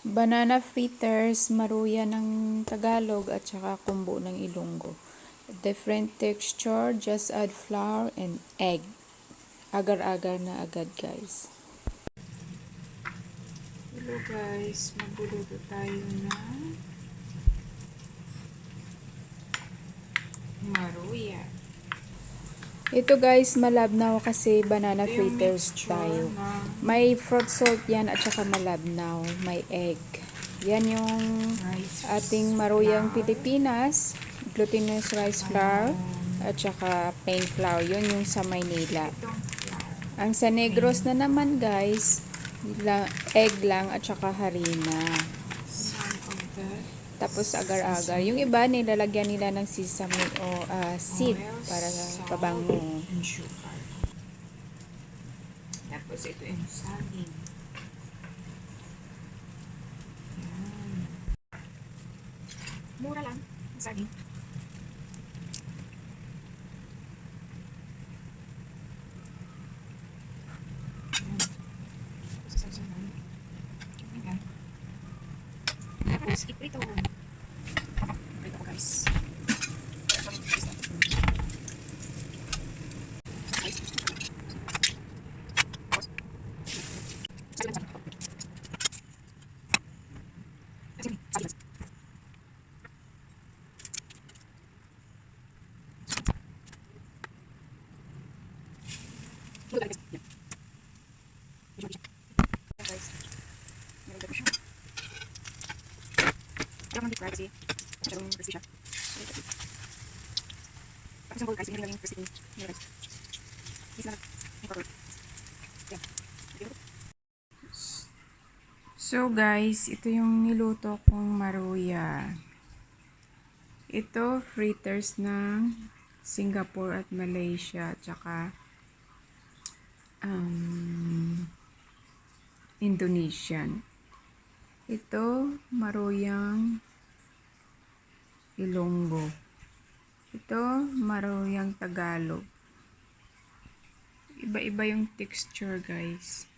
Banana fritters, maruya ng Tagalog at saka kumbo ng Ilonggo. Different texture, just add flour and egg. Agar-agar na agad, guys. Hello guys, magluluto tayo ng maruya. Ito guys, malabnaw kasi banana fritters tayo. May fruit salt yan at saka malabnaw. May egg. Yan yung ating maruyang Pilipinas. Glutinous rice flour at saka plain flour. Yun yung sa Maynila. Ang sa Negros na naman guys, egg lang at saka harina. Tapos agar-agar. Yung iba nilalagyan nila ng sesame o seed para pabango. Tapos ito yung saging. Yan. Mura lang ang saging. Tapos iprito. Iprito ko guys. Jangan di-fry kasi masyadong crispy siya. Tapos yung gold guys, hindi lang yung crispy niya guys. Hindi sila nag-incorporate. Yan. So guys, ito yung niluto kong maruya. Ito, fritters ng Singapore at Malaysia, tsaka Indonesian. Ito, maruyang Ilonggo. Ito, maruyang Tagalog. Iba-iba yung texture, guys.